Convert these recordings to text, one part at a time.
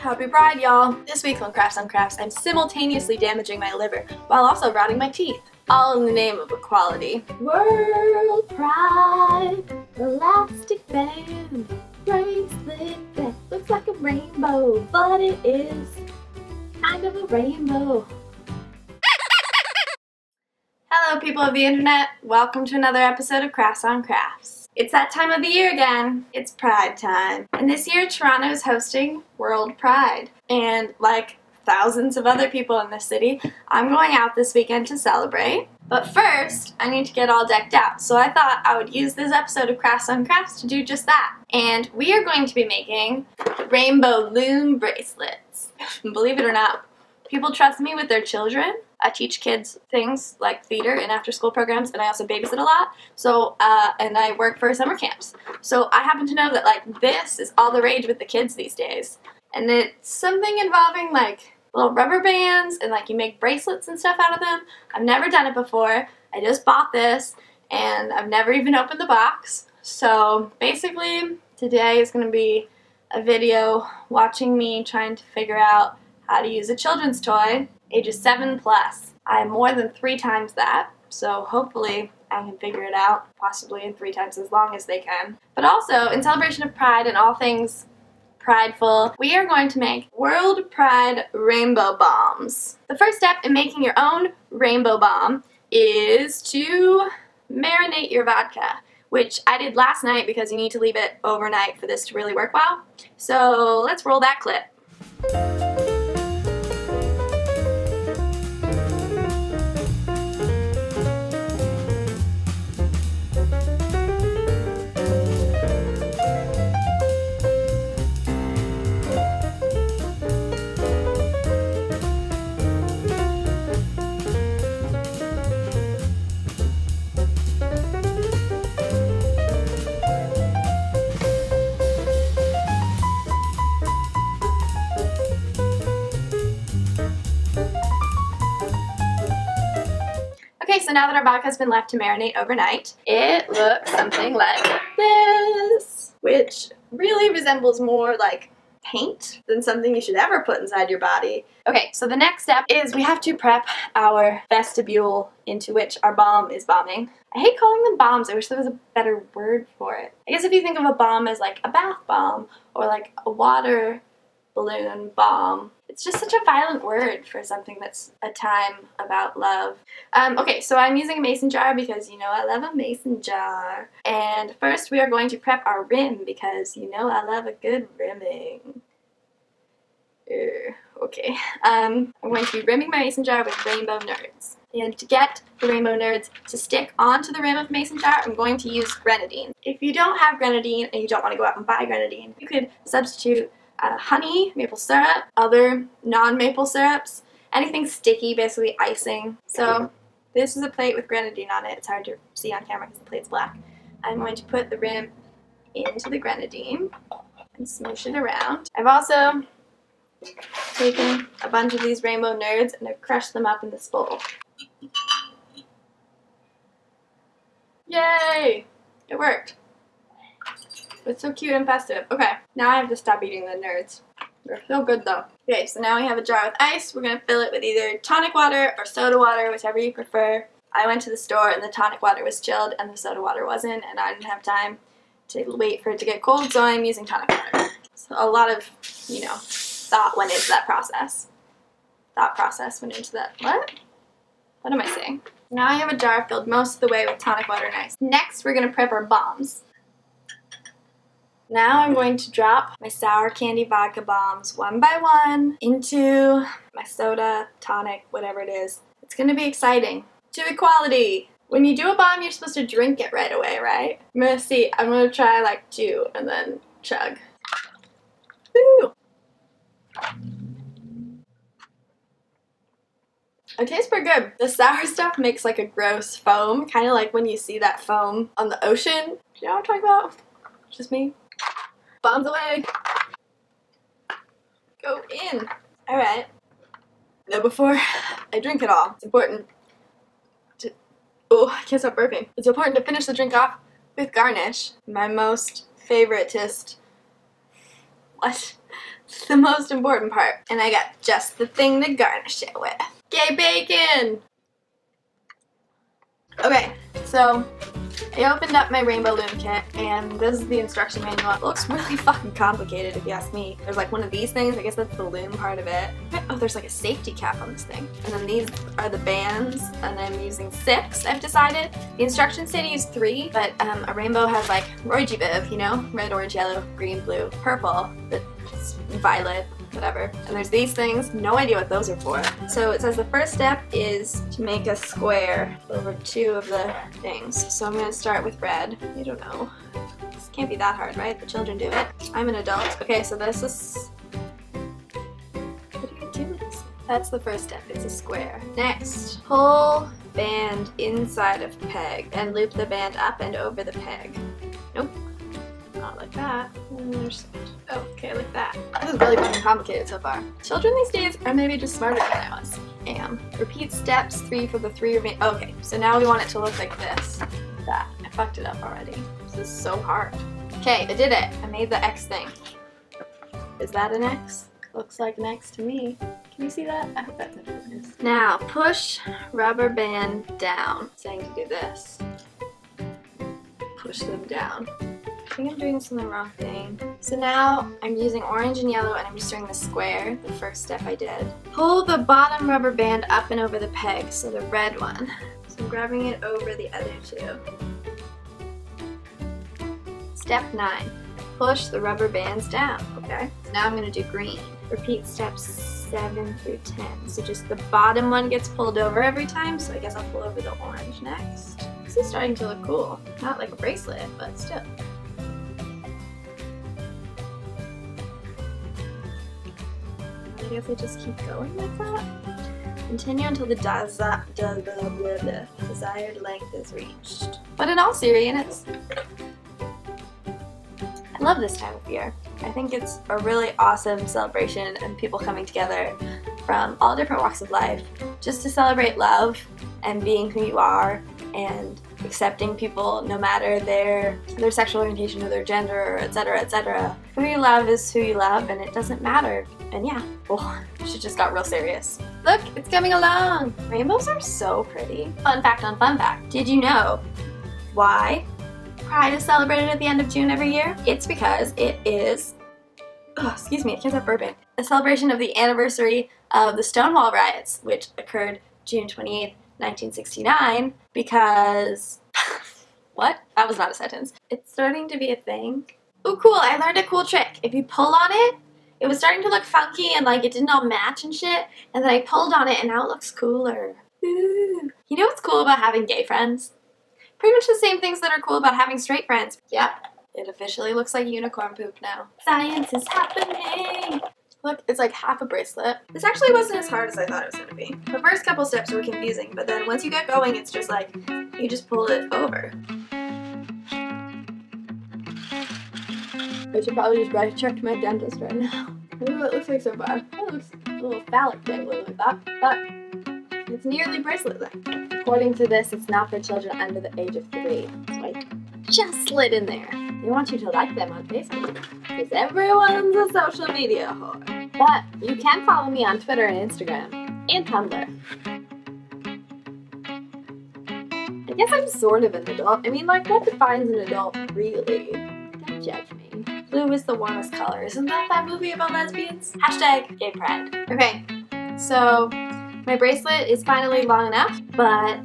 Happy Pride, y'all! This week on Crafts on Crafts, I'm simultaneously damaging my liver while also rotting my teeth. All in the name of equality. World Pride, elastic band, bracelet that looks like a rainbow, but it is kind of a rainbow. Hello people of the internet, welcome to another episode of Crafts on Crafts. It's that time of the year again. It's Pride time. And this year Toronto is hosting World Pride. And like thousands of other people in this city, I'm going out this weekend to celebrate. But first, I need to get all decked out. So I thought I would use this episode of Crafts on Crafts to do just that. And we are going to be making Rainbow Loom bracelets. Believe it or not, people trust me with their children. I teach kids things like theater and after-school programs, and I also babysit a lot. So, and I work for summer camps. So I happen to know that like this is all the rage with the kids these days, and it's something involving like little rubber bands and like you make bracelets and stuff out of them. I've never done it before. I just bought this, and I've never even opened the box. So basically, today is going to be a video watching me trying to figure out how to use a children's toy. Ages 7+. I am more than 3 times that, so hopefully I can figure it out, possibly in 3 times as long as they can. But also, in celebration of Pride and all things prideful, we are going to make World Pride rainbow bombs. The first step in making your own rainbow bomb is to marinate your vodka, which I did last night because you need to leave it overnight for this to really work well. So let's roll that clip. Okay, so now that our vodka has been left to marinate overnight, it looks something like this, which really resembles more like paint than something you should ever put inside your body. Okay, so the next step is we have to prep our vestibule into which our bomb is bombing. I hate calling them bombs. I wish there was a better word for it. I guess if you think of a bomb as like a bath bomb or like a water balloon bomb, it's just such a violent word for something that's a time about love. Okay, so I'm using a mason jar because you know I love a mason jar. And first we are going to prep our rim because you know I love a good rimming. Okay, I'm going to be rimming my mason jar with rainbow nerds. And to get the rainbow nerds to stick onto the rim of the mason jar, I'm going to use grenadine. If you don't have grenadine and you don't want to go out and buy grenadine, you could substitute honey, maple syrup, other non-maple syrups, anything sticky, basically icing. So this is a plate with grenadine on it. It's hard to see on camera because the plate's black. I'm going to put the rim into the grenadine and smoosh it around. I've also taken a bunch of these rainbow nerds and I've crushed them up in this bowl. Yay! It worked. It's so cute and festive. Okay, now I have to stop eating the nerds. They're so good though. Okay, so now we have a jar with ice. We're going to fill it with either tonic water or soda water, whichever you prefer. I went to the store and the tonic water was chilled and the soda water wasn't, and I didn't have time to wait for it to get cold, so I'm using tonic water. So a lot of, you know, thought went into that process. Thought process went into that. What? What am I saying? Now I have a jar filled most of the way with tonic water and ice. Next, we're going to prep our bombs. Now I'm going to drop my sour candy vodka bombs one by one into my soda, tonic, whatever it is. It's going to be exciting. To equality! When you do a bomb, you're supposed to drink it right away, right? I'm going to see. I'm going to try like 2 and then chug. Woo! It tastes pretty good. The sour stuff makes like a gross foam, kind of like when you see that foam on the ocean. You know what I'm talking about? Just me. Bombs away! Go in! Alright. Now before I drink it all, it's important to... Oh, I can't stop burping. It's important to finish the drink off with garnish. My most favoritist... What? the most important part. And I got just the thing to garnish it with. Yay, bacon! Okay, so I opened up my Rainbow Loom kit, and this is the instruction manual. It looks really fucking complicated if you ask me. There's like one of these things, I guess that's the loom part of it. Oh, there's like a safety cap on this thing. And then these are the bands, and I'm using 6, I've decided. The instructions say to use 3, but a rainbow has like Roy-G Biv, you know? Red, orange, yellow, green, blue, purple, violet, whatever. And there's these things, no idea what those are for. So it says the first step is to make a square over 2 of the things. So I'm going to start with red. I don't know. This can't be that hard, right? The children do it. I'm an adult. Okay, so this is... What do you do with this? That's the first step. It's a square. Next, pull band inside of peg and loop the band up and over the peg. Nope. Not like that. Oh, okay, like that. This is really fucking complicated so far. Children these days are maybe just smarter than I was. And repeat steps 3 for the 3 remaining. Okay, so now we want it to look like this. That. I fucked it up already. This is so hard. Okay, I did it. I made the X thing. Is that an X? Looks like an X to me. Can you see that? I hope that's what it is. Now, push rubber band down. It's saying to do this. Push them down. I think I'm doing this in the wrong thing. So now I'm using orange and yellow, and I'm just doing the square, the first step I did. Pull the bottom rubber band up and over the peg, so the red one. So I'm grabbing it over the other 2. Step 9. Push the rubber bands down. Okay. So now I'm going to do green. Repeat steps 7 through 10. So just the bottom one gets pulled over every time, so I guess I'll pull over the orange next. This is starting to look cool. Not like a bracelet, but still. I guess I just keep going like that. Continue until the desired length is reached. But in all seriousness, I love this time of year. I think it's a really awesome celebration and people coming together from all different walks of life just to celebrate love and being who you are and accepting people no matter their sexual orientation or their gender, etc., etc. Who you love is who you love, and it doesn't matter. And yeah, oh, she just got real serious. Look, it's coming along! Rainbows are so pretty. Fun fact on fun fact. Did you know why Pride is celebrated at the end of June every year? It's because it is, oh, excuse me, I can't have bourbon. A celebration of the anniversary of the Stonewall riots, which occurred June 28th, 1969, because, what? That was not a sentence. It's starting to be a thing. Oh cool, I learned a cool trick. If you pull on it, it was starting to look funky and like it didn't all match and shit, and then I pulled on it and now it looks cooler. Ooh. You know what's cool about having gay friends? Pretty much the same things that are cool about having straight friends. Yep, it officially looks like unicorn poop now. Science is happening! Look, it's like half a bracelet. This actually wasn't as hard as I thought it was going to be. The first couple steps were confusing, but then once you get going, it's just like, you just pull it over. I should probably just check my dentist right now. I don't know what it looks like so far. It looks a little phallic dangly like that, but it's nearly bracelet length. According to this, it's not for children under the age of 3. So I just slid in there. They want you to like them on Facebook, because everyone's a social media whore. But you can follow me on Twitter and Instagram, and Tumblr. I guess I'm sort of an adult. I mean, like, what defines an adult, really? Don't judge me. Blue is the warmest color. Isn't that movie about lesbians? Hashtag gay pride. Okay, so my bracelet is finally long enough, but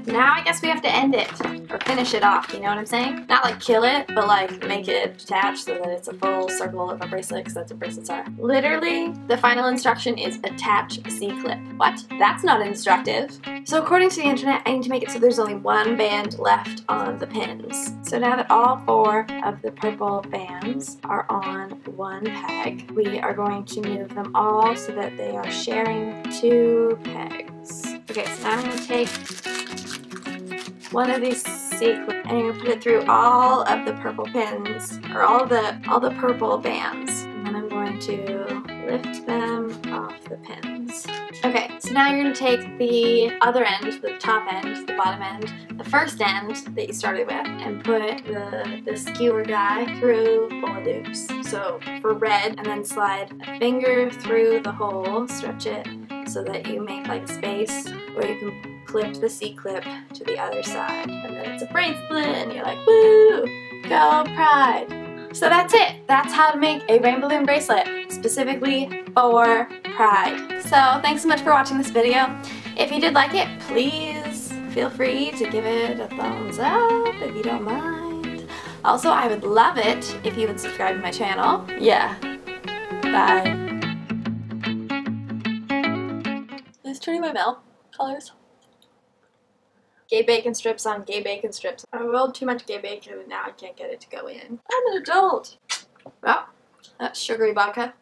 now I guess we have to end it, or finish it off, you know what I'm saying? Not like kill it, but like make it detached so that it's a full circle of a bracelet, because that's what bracelets are. Literally, the final instruction is attach C-clip. What? That's not instructive. So according to the internet, I need to make it so there's only one band left on the pins. So now that all 4 of the purple bands are on one peg, we are going to move them all so that they are sharing 2 pegs. Okay, so now I'm going to take one of these C-clips and I'm going to put it through all of the purple pins, or all the purple bands. And then I'm going to lift them off the pins. Okay, so now you're going to take the other end, the top end, the bottom end, the first end that you started with, and put the skewer guy through 4 loops. So for red, and then slide a finger through the hole, stretch it so that you make like a space, or you can clip the C-clip to the other side. And then it's a bracelet, and you're like, woo, go Pride. So that's it. That's how to make a Rainbow Loom bracelet specifically for Pride. So thanks so much for watching this video. If you did like it, please feel free to give it a thumbs up if you don't mind. Also, I would love it if you would subscribe to my channel. Yeah. Bye. Is turning my mouth colors? Gay bacon strips on gay bacon strips. I rolled too much gay bacon and now I can't get it to go in. I'm an adult. Well, that's sugary vodka.